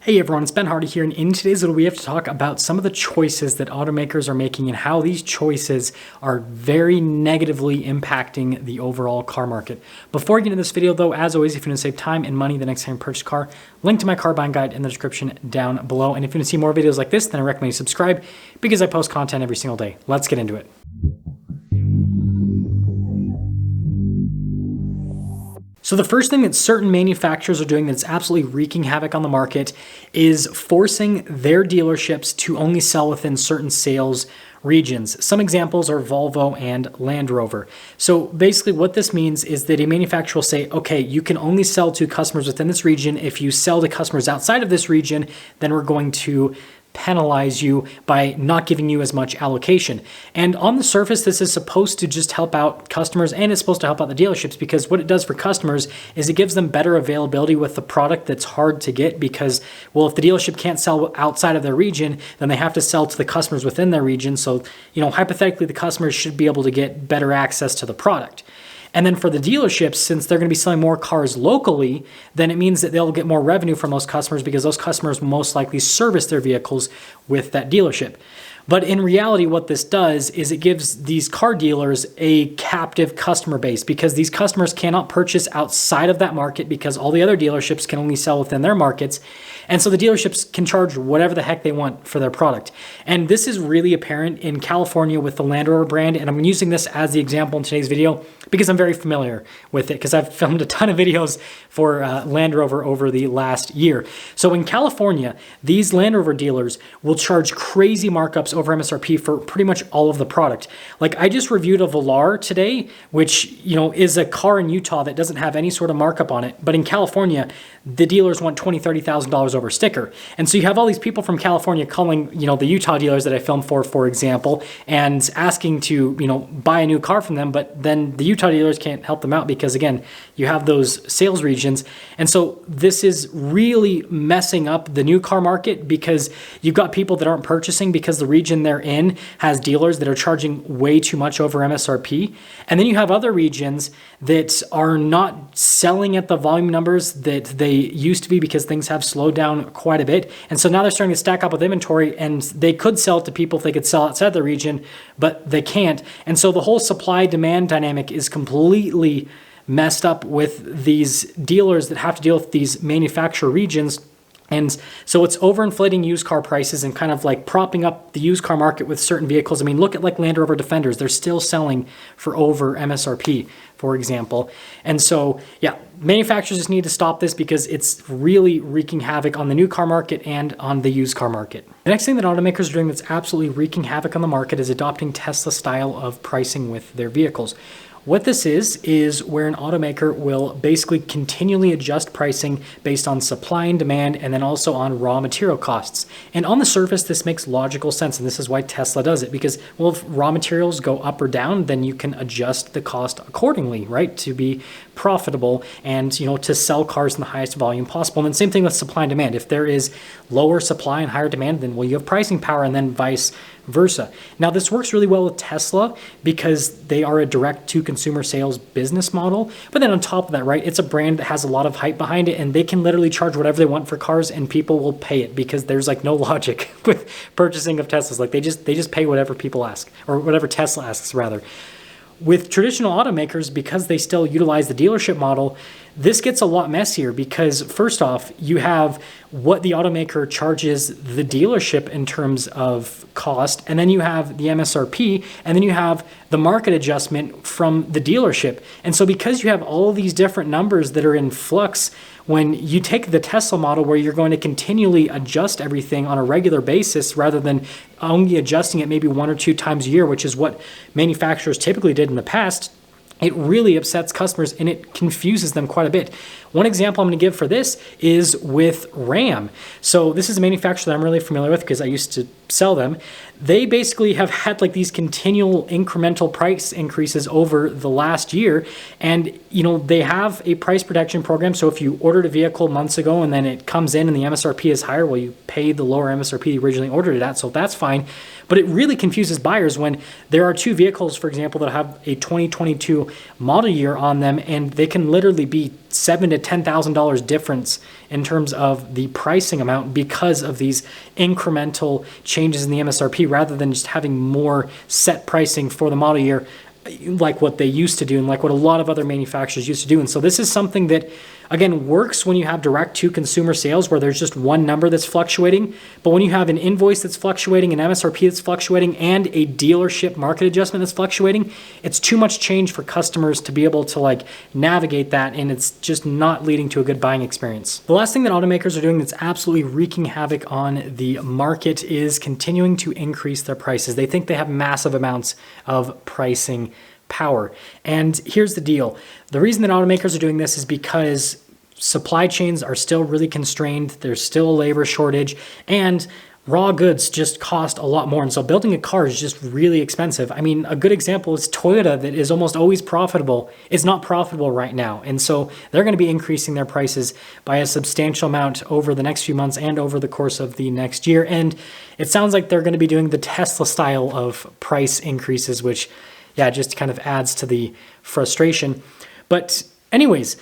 Hey everyone, it's Ben Hardy here, and in today's video we have to talk about some of the choices that automakers are making and how these choices are very negatively impacting the overall car market. Before we get into this video though, as always, if you want to save time and money the next time you purchase a car, link to my car buying guide in the description down below. And if you want to see more videos like this, then I recommend you subscribe because I post content every single day. Let's get into it. So the first thing that certain manufacturers are doing that's absolutely wreaking havoc on the market is forcing their dealerships to only sell within certain sales regions. Some examples are Volvo and Land Rover. So basically what this means is that a manufacturer will say, okay, you can only sell to customers within this region. If you sell to customers outside of this region, then we're going to penalize you by not giving you as much allocation. And on the surface, this is supposed to just help out customers, and it's supposed to help out the dealerships, because what it does for customers is it gives them better availability with the product that's hard to get because, well, if the dealership can't sell outside of their region, then they have to sell to the customers within their region. So, hypothetically, the customers should be able to get better access to the product. And then for the dealerships, since they're going to be selling more cars locally, then it means that they'll get more revenue from those customers because those customers most likely service their vehicles with that dealership. But in reality, what this does is it gives these car dealers a captive customer base because these customers cannot purchase outside of that market because all the other dealerships can only sell within their markets. And so the dealerships can charge whatever the heck they want for their product. And this is really apparent in California with the Land Rover brand. And I'm using this as the example in today's video because I'm very familiar with it because I've filmed a ton of videos for Land Rover over the last year. So in California, these Land Rover dealers will charge crazy markups over MSRP for pretty much all of the product. Like I just reviewed a Velar today, which, is a car in Utah that doesn't have any sort of markup on it. But in California, the dealers want $20,000, $30,000 over sticker. And so you have all these people from California calling, the Utah dealers that I filmed for example, and asking to, buy a new car from them. But then the Utah dealers can't help them out because, again, you have those sales regions. And so this is really messing up the new car market because you've got people that aren't purchasing because the region they're in has dealers that are charging way too much over MSRP. And then you have other regions that are not selling at the volume numbers that they used to be because things have slowed down quite a bit. And so now they're starting to stack up with inventory, and they could sell to people if they could sell outside the region, but they can't. And so the whole supply-demand dynamic is completely messed up with these dealers that have to deal with these manufacturer regions. And so it's overinflating used car prices and kind of like propping up the used car market with certain vehicles. I mean, look at like Land Rover Defenders. They're still selling for over MSRP, for example. And so, yeah, manufacturers just need to stop this because it's really wreaking havoc on the new car market and on the used car market. The next thing that automakers are doing that's absolutely wreaking havoc on the market is adopting Tesla style of pricing with their vehicles. What this is where an automaker will basically continually adjust pricing based on supply and demand and then also on raw material costs. And on the surface, this makes logical sense. And this is why Tesla does it because, well, if raw materials go up or down, then you can adjust the cost accordingly, right? To be profitable and, to sell cars in the highest volume possible. And then same thing with supply and demand. If there is lower supply and higher demand, then, well, you have pricing power and then vice versa. Now, this works really well with Tesla because they are a direct-to-consumer sales business model. But then on top of that, right, it's a brand that has a lot of hype behind it, and they can literally charge whatever they want for cars, and people will pay it because there's like no logic with purchasing of Teslas. Like they just pay whatever people ask, or whatever Tesla asks rather. With traditional automakers, because they still utilize the dealership model, this gets a lot messier because first off, you have what the automaker charges the dealership in terms of cost, and then you have the MSRP, and then you have the market adjustment from the dealership. And so because you have all these different numbers that are in flux, when you take the Tesla model where you're going to continually adjust everything on a regular basis rather than only adjusting it maybe 1 or 2 times a year, which is what manufacturers typically did in the past, it really upsets customers and it confuses them quite a bit. One example I'm going to give for this is with Ram. So this is a manufacturer that I'm really familiar with because I used to sell them. They basically have had like these continual incremental price increases over the last year. And, they have a price protection program. So if you ordered a vehicle months ago and then it comes in and the MSRP is higher, well, you paid the lower MSRP you originally ordered it at. So that's fine. But it really confuses buyers when there are 2 vehicles, for example, that have a 2022 new model year on them, and they can literally be $7,000 to $10,000 difference in terms of the pricing amount because of these incremental changes in the MSRP, rather than just having more set pricing for the model year like what they used to do and like what a lot of other manufacturers used to do. And so this is something that, again, works when you have direct to consumer sales where there's just one number that's fluctuating. But when you have an invoice that's fluctuating, an MSRP that's fluctuating, and a dealership market adjustment that's fluctuating, it's too much change for customers to be able to like navigate that, and it's just not leading to a good buying experience. The last thing that automakers are doing that's absolutely wreaking havoc on the market is continuing to increase their prices. They think they have massive amounts of pricing power. And here's the deal. The reason that automakers are doing this is because supply chains are still really constrained. There's still a labor shortage, and raw goods just cost a lot more. And so building a car is just really expensive. I mean, a good example is Toyota, that is almost always profitable, is not profitable right now. And so they're going to be increasing their prices by a substantial amount over the next few months and over the course of the next year. And it sounds like they're going to be doing the Tesla style of price increases, which just kind of adds to the frustration. But anyways,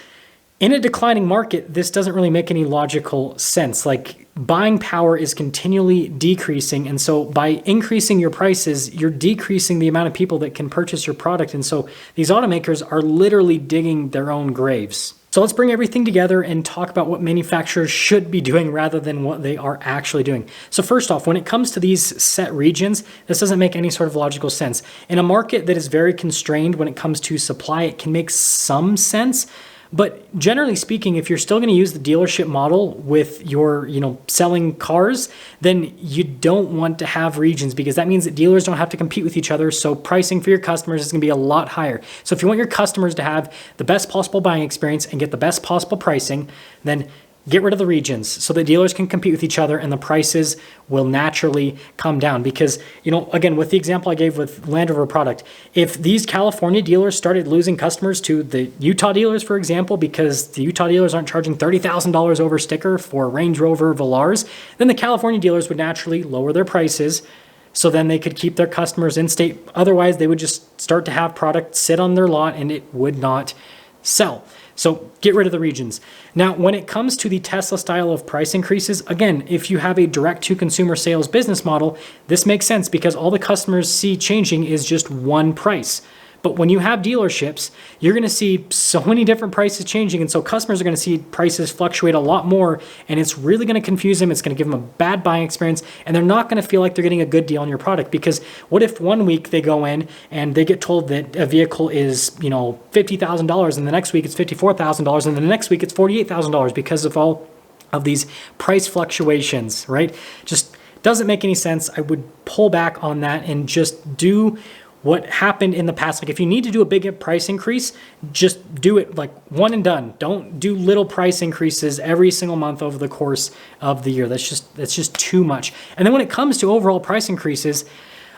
in a declining market, this doesn't really make any logical sense. Like, buying power is continually decreasing. And so by increasing your prices, you're decreasing the amount of people that can purchase your product. And so these automakers are literally digging their own graves. So let's bring everything together and talk about what manufacturers should be doing rather than what they are actually doing. So first off, when it comes to these set regions, this doesn't make any sort of logical sense. In a market that is very constrained when it comes to supply, it can make some sense. But generally speaking, if you're still going to use the dealership model with your, selling cars, then you don't want to have regions, because that means that dealers don't have to compete with each other. So pricing for your customers is going to be a lot higher. So if you want your customers to have the best possible buying experience and get the best possible pricing, then get rid of the regions so that dealers can compete with each other and the prices will naturally come down. Because, again, with the example I gave with Land Rover product, if these California dealers started losing customers to the Utah dealers, for example, because the Utah dealers aren't charging $30,000 over sticker for Range Rover Velars, then the California dealers would naturally lower their prices, so then they could keep their customers in state. Otherwise, they would just start to have product sit on their lot and it would not sell. So get rid of the regions. Now, when it comes to the Tesla style of price increases, again, if you have a direct-to-consumer sales business model, this makes sense because all the customers see changing is just one price. But when you have dealerships, you're going to see so many different prices changing. And so customers are going to see prices fluctuate a lot more. And it's really going to confuse them. It's going to give them a bad buying experience. And they're not going to feel like they're getting a good deal on your product. Because what if one week they go in and they get told that a vehicle is, $50,000, and the next week it's $54,000, and then the next week it's $48,000 because of all of these price fluctuations, right? Just doesn't make any sense. I would pull back on that and just do what happened in the past. Like, if you need to do a big price increase, just do it like one and done. Don't do little price increases every single month over the course of the year. That's just too much. And then when it comes to overall price increases,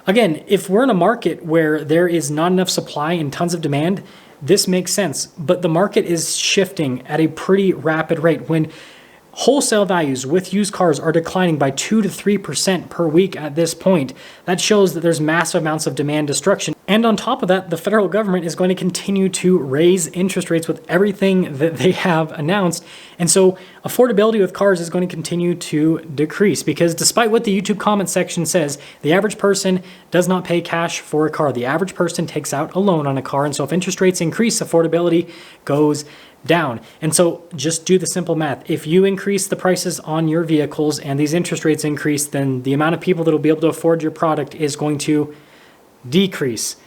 again, if we're in a market where there is not enough supply and tons of demand, this makes sense. But the market is shifting at a pretty rapid rate. When wholesale values with used cars are declining by 2 to 3% per week at this point, that shows that there's massive amounts of demand destruction. And on top of that, the federal government is going to continue to raise interest rates with everything that they have announced. And so affordability with cars is going to continue to decrease, because despite what the YouTube comment section says, the average person does not pay cash for a car. The average person takes out a loan on a car. And so if interest rates increase, affordability goes down. And so just do the simple math. If you increase the prices on your vehicles and these interest rates increase, then the amount of people that will be able to afford your product is going to decrease.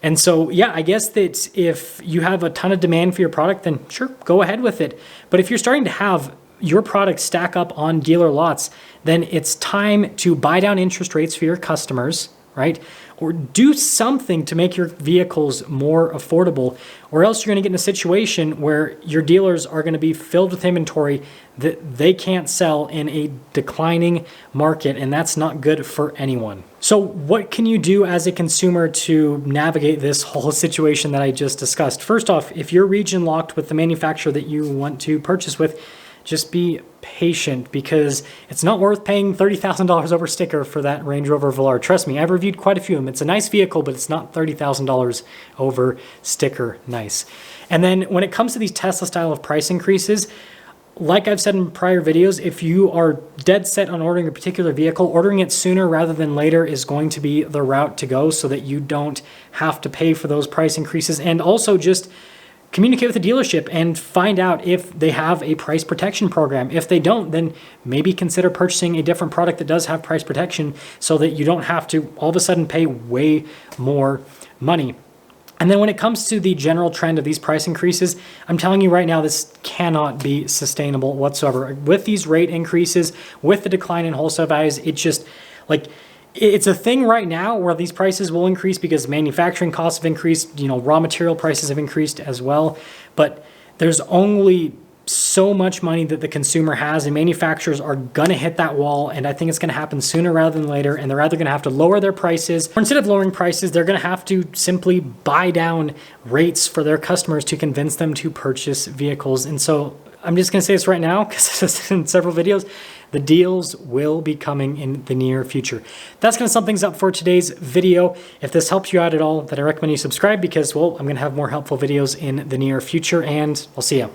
And so, I guess that if you have a ton of demand for your product, then sure, go ahead with it. But if you're starting to have your product stack up on dealer lots, then it's time to buy down interest rates for your customers, right? Or do something to make your vehicles more affordable, or else you're going to get in a situation where your dealers are going to be filled with inventory that they can't sell in a declining market, and that's not good for anyone. So what can you do as a consumer to navigate this whole situation that I just discussed? First off, if you're region locked with the manufacturer that you want to purchase with, just be patient, because it's not worth paying $30,000 over sticker for that Range Rover Velar. Trust me, I've reviewed quite a few of them. It's a nice vehicle, but it's not $30,000 over sticker nice. And then when it comes to these Tesla style of price increases, like I've said in prior videos, if you are dead set on ordering a particular vehicle, ordering it sooner rather than later is going to be the route to go, so that you don't have to pay for those price increases. And also just communicate with the dealership and find out if they have a price protection program. If they don't, then maybe consider purchasing a different product that does have price protection, so that you don't have to all of a sudden pay way more money. And then when it comes to the general trend of these price increases, I'm telling you right now, this cannot be sustainable whatsoever. With these rate increases, with the decline in wholesale values, it's just like, it's a thing right now where these prices will increase because manufacturing costs have increased, raw material prices have increased as well. But there's only so much money that the consumer has, and manufacturers are gonna hit that wall, and I think it's gonna happen sooner rather than later, and they're either gonna have to lower their prices, or instead of lowering prices, they're gonna have to simply buy down rates for their customers to convince them to purchase vehicles. And so I'm just gonna say this right now, because it's in several videos, the deals will be coming in the near future. That's gonna sum things up for today's video. If this helps you out at all, then I recommend you subscribe, because, well, I'm gonna have more helpful videos in the near future, and I'll see you.